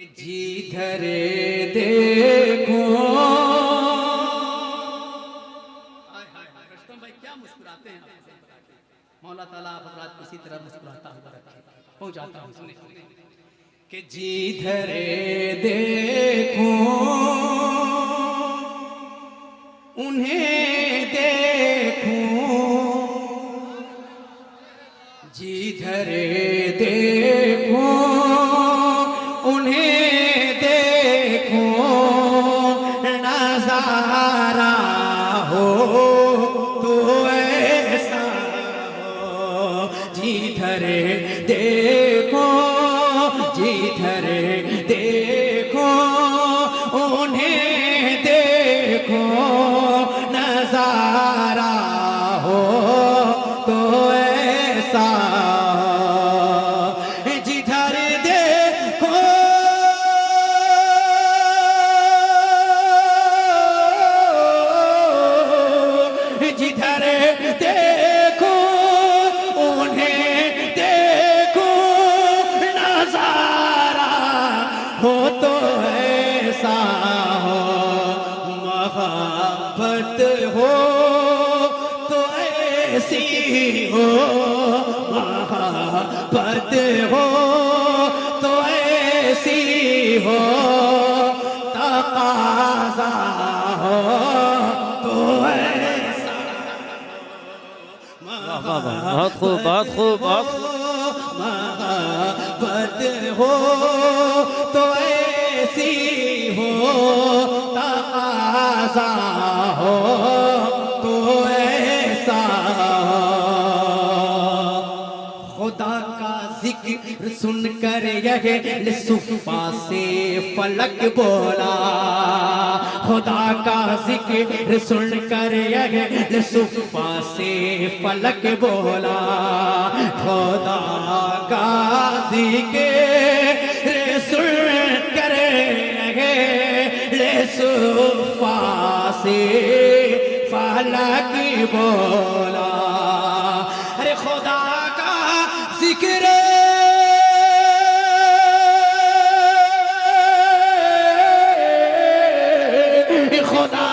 जिधर देखो रुस्तम भाई क्या मुस्कुराते हैं। मौला ताला आप हज़रात को इसी तरह मुस्कुराता हुआ रखे। हो जाता हूँ सुने कि जिधर देखो उन्हें देखो, जिधर देखो उन्हें देखो, नज़ारा हो तो ऐसा हो। जिधर देखो, जिधर देखो उन्हें देखो, नज़ारा हो तो ऐसा। जिधर देखो जिधर देखो उन्हें देखो, नज़ारा हो तो ऐसा हो। मोहब्बत हो तो ऐसी हो, मोहब्बत हो तो ऐसी हो, तकाज़ा हो तो ऐसा। बहुत खूब, बहुत खूब, बहुत खूब। मोहब्बत हो तो ऐसी हो, तकाज़ा हो तो ऐसा। खुदा का जिक्र सुनकर यह सुफ़ा से फलक बोला, खुदा का जिक्र सुनकर यह सुफ़ा से फलक बोला। खुदा का जिक्र सुनकर यह सुफ़ा से फलक बोला। अरे खुदा का जिक्र खुदा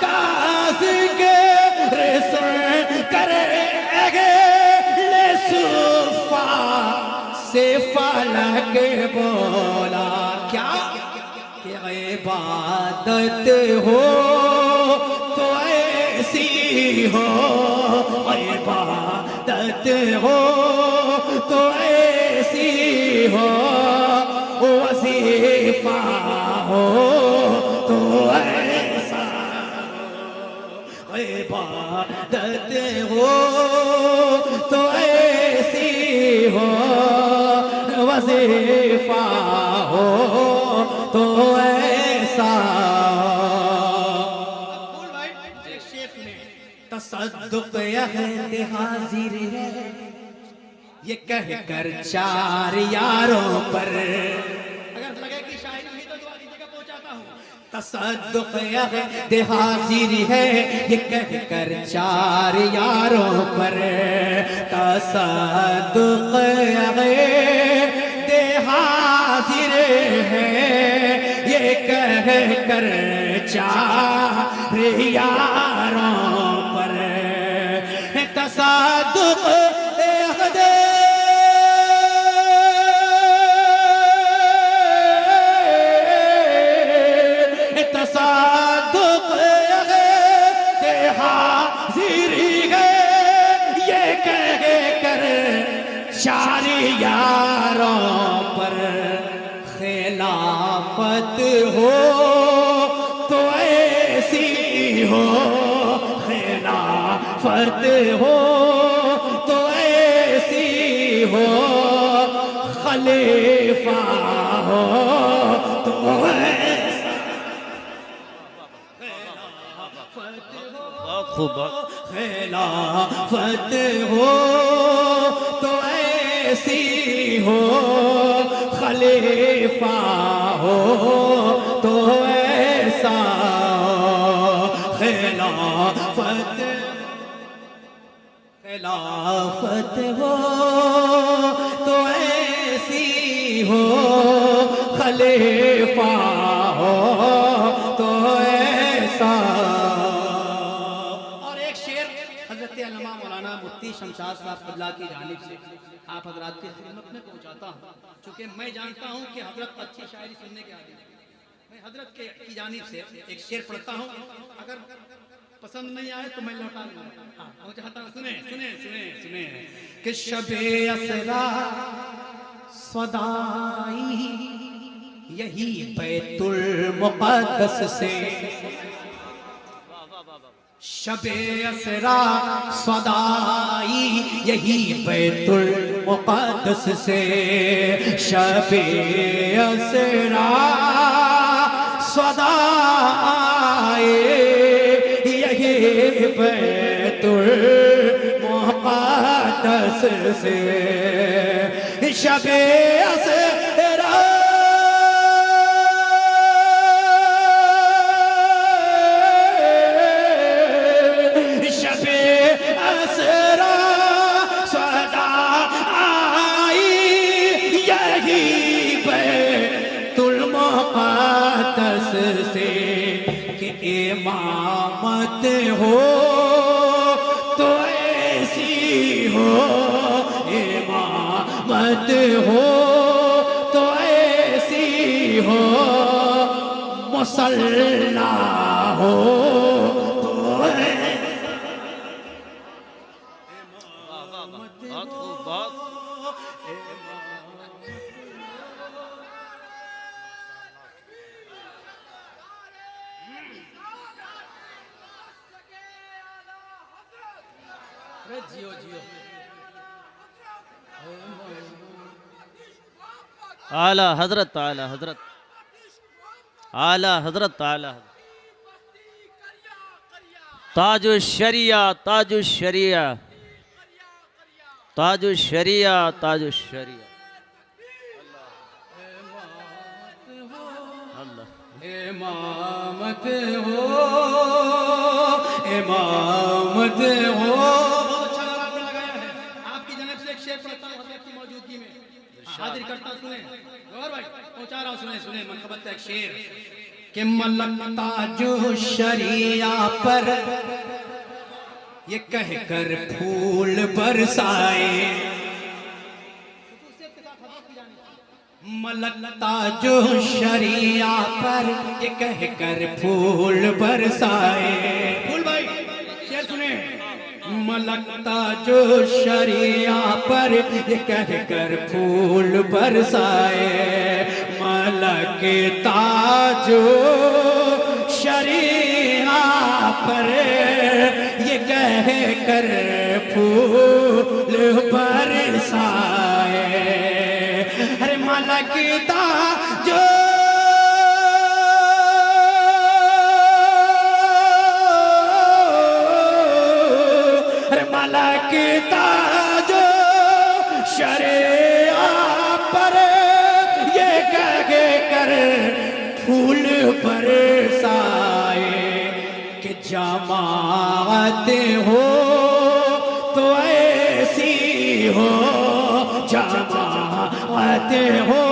का जिक्र सुन कर सुफ़ा से फलक बोला। क्या कि इबादत हो तो ऐसी हो, इबादत हो तो ऐसी हो, वजीफा हो तो ऐसा। इबादत हो तो ऐसी हो, वजीफा हो तो ऐसा। तसद्दुक़ अहद हाज़िर है ये कह कर चार यारों पर। अगर लगे कि शायरी हुई तो दुआ दीजिएगा, पहुंचाता हूँ। तसद्दुक़ अहद हाज़िर है ये कह कर चार यारों पर। तसद्दुक़ अहद हाज़िर है ये कह कर चार यारों पर। तसद्दुक़ अहद तसद्दुक़ अहद हाज़िर है ये कह कर चार यारों पर। खिलाफत हो तो ऐसी हो, खिलाफत हो तो ऐसी हो, खलीफा हो तो ऐसा। बहुत खूब, खिलाफत हो तो ऐसी हो, खलीफा हो तो ऐसा। खिलाफत खिलाफत हो तो ऐसी हो, खलीफा हो तो ऐसा। और एक शेर हजरत अल्लामा मौलाना मुफ्ती शमशाद साहब क़िबला की जानिब से आप हजरात की खिदमत में पहुंचाता हूँ, चूँकि मैं जानता हूँ कि हजरत अच्छी शायरी सुनने के आदि हैं। मैं हजरत की जानिब से एक शेर पढ़ता हूँ, अगर पसंद नहीं आए तो मैं लौटा लूँगा। हाँ, चाहता हूँ सुने सुने सुने सुने कि शबे असरा सदाई यही बैतुल मुक़द्दस से, शबे असरा सदाई यही बैतुल मुक़द्दस से, शबे असरा सदाई यही बैतुल मुक़द्दस से, शबे असरा शबे असरा सदाई यही बैतुल मुक़द्दस से, कि इमामत हो तो ऐसी हो, इमामत हो तो ऐसी हो, मुसल्ला हो तो बहुत खूब, बहुत जियो जियो। आला हजरत, आला हजरत, आला हजरत, आला ताजु शरिया, ताजु शरिया, ताजु शरिया, ताजु शरिया। अल्लाह इमामत हो, इमामत हो। बहुत अच्छा आपने लगाया है। आपकी जनाब से एक शेर पढ़ता हूँ हज़रत की मौजूदगी में, हाजिर करता हूँ, सुने गौर भाई, पहुंचा रहा हूँ, सुने सुने मनक़बत का एक शेर कि मलक ताजो शरिया पर ये कहकर फूल बरसाए, मलक ताजो शरिया पर ये कहकर फूल बरसाए। फूल भाई शेर सुने, मलक ताजो शरिया पर ये कहकर फूल बरसाए, मलक ताजो शरिया पर ये कहकर फूल बरसाए, अरे मलक ताजो मलक ताजो शरिया पर ये कह कर फूल बरसाए, कि जमात हो तो ऐसी हो, जमात हो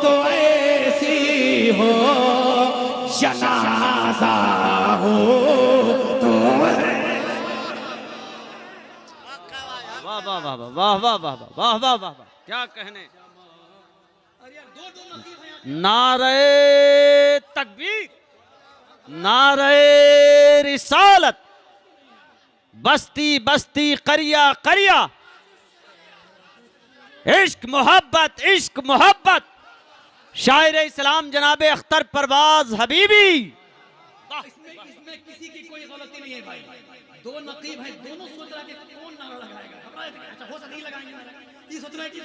तो ऐसी हो, जनाजा हो तो वाह वाह वाह वाह वाह वाह वाह वाह वाह वाह, क्या कहने। नारे तकबीर, नारे रिसालत, बस्ती बस्ती करिया करिया, इश्क मोहब्बत, इश्क मोहब्बत, शायर इस्लाम जनाबे अख्तर परवाज हबीबी। इसमें किसी की कोई गलती नहीं है भाई, दो नकीब हैं, दोनों सोच रहे थे कौन नारा लगाएगा, अच्छा हो नहीं लगाएंगे, ये सोच रहे हैं कि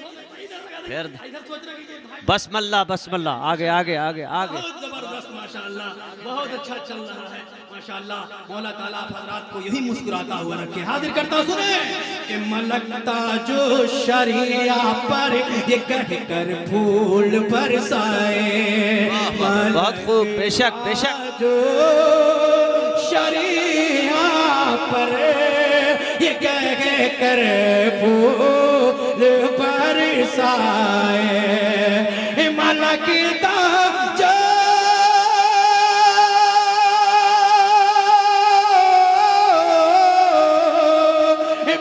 इधर लगा देंगे, इधर सोच रहे हैं कि भाई बसमल्ला बसमल्ला, आगे आगे आगे आगे। बहुत जबरदस्त माशाअल्लाह, बहुत अच्छा चल रहा है माशाअल्लाह। मौला ताला आप हज़रात को यही मुस्कुराता हुआ रखे। हाजिर करता सुने कि मलक ताजो शरिया पर ये कह कर फूल बरसाए, बहुत खूब, बेशक बेशक। जो शरिया पर ये कह कर फूल बरसाए, मलक मलकता जो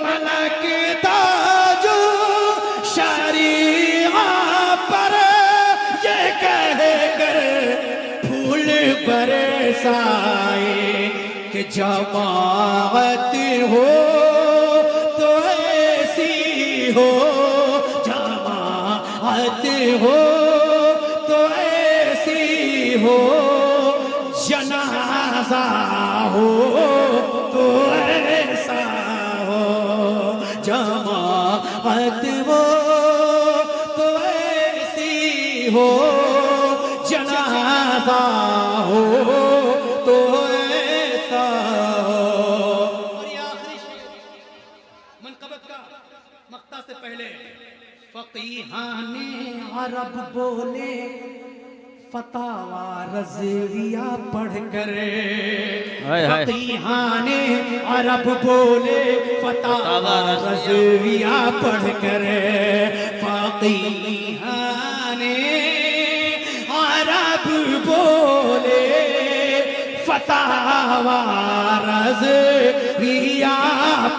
मलकता जो शरीआ पर ये कह कर फूल बरसाए कि जमाअत हो तो ऐसी हो, जमाअत हो तो ऐसी हो, जनाजा हो तो ऐसा हो, जमाअत हो तो ऐसी हो, जनाजा हो तो ऐसा हो। और ये आखिरी शेर मनक़बत का मक्ता से पहले फ़क़ीहाने अरब बोले फतावा रज़विया पढ़ कर, फ़क़ीहाने अरब बोले फतावा रज़विया पढ़ कर, फ़क़ीहाने अरब बोले फतावा रज़विया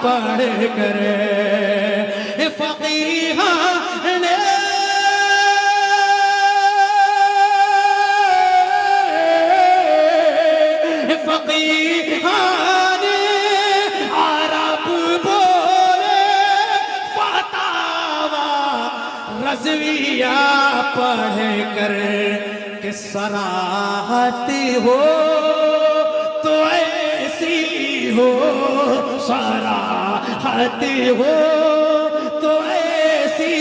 पढ़ कर, फ़क़ीहाने फ़क़ीहाने अरब बोले फतावा रज़विया पढ़ कर कि सराहत हो तो ऐसी हो, सराहत हो तो ऐसी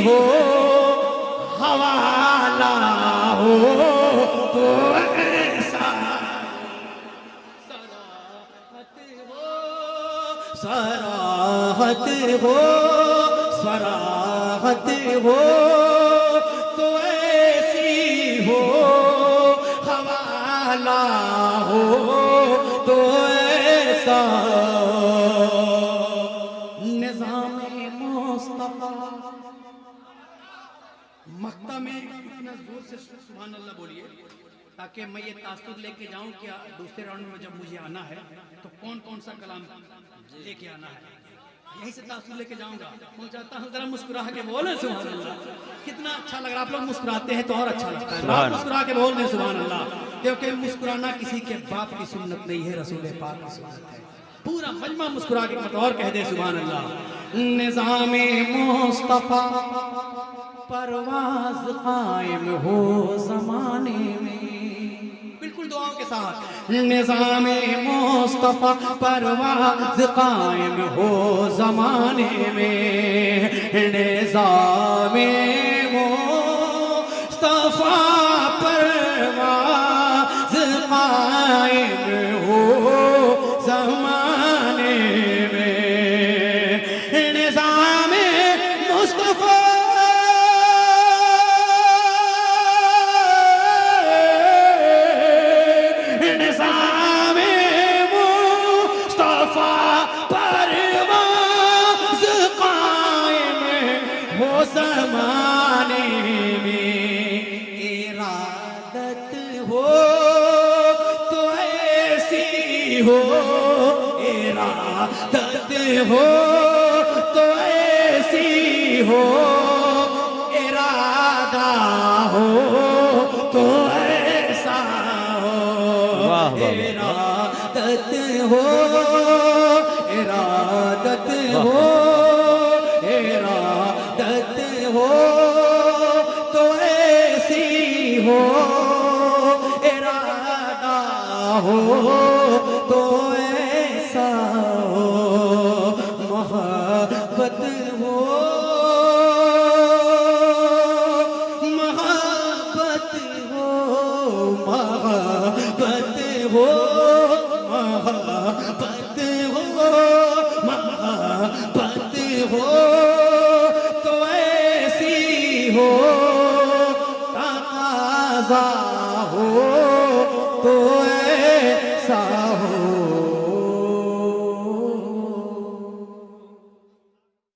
हो, हवाला हो तो ऐसा, सराहत हो, सराहत हो तो ऐसी हो, हवाला हो तो ऐसा। निज़ामे मुस्तफ़ा मक्ता में इतना जोर से सुभान अल्लाह बोलिए ताकि मैं ये तासुर लेके जाऊं कि दूसरे राउंड में जब मुझे आना है तो कौन कौन सा कलाम लेके आना है, यहीं से तासुर लेके जाऊंगा। पहुंचाता हूँ, जरा मुस्कुरा के बोले सुभान अल्लाह। कितना अच्छा लग रहा है, आप लोग मुस्कुराते हैं तो और अच्छा लगता है। आप मुस्कुरा के बोल दें सुभान अल्लाह, क्योंकि मुस्कुराना किसी के बाप की सुन्नत नहीं है, रसूल पाक की सुन्नत है। पूरा मजमा मुस्कुरा के मत और कह दे सुभान अल्लाह। निज़ामे मुस्तफ़ा परवाज़ कायम हो ज़माने में, बिल्कुल दुआओं के साथ। निज़ामे मुस्तफ़ा परवाज़ कायम हो ज़माने में, निज़ामे मुस्तफ़ा परवाज़ कायम हो ज़माने में, निज़ामे मुस्तफ़ा ज़माने में, इरादत हो तो ऐसी हो, इरादत हो तो ऐसी हो, इरादा हो तो ऐसा हो, इरादत हो, इरादत हो, इरादत हो तो ऐसी हो, इरादा हो तो ऐसा हो, मोहब्बत हो, मोहब्बत हो, मोहब्बत हो, मोहब्बत हो, मोहब्बत हो तो ऐसी हो, तकाज़ा हो तो ऐसा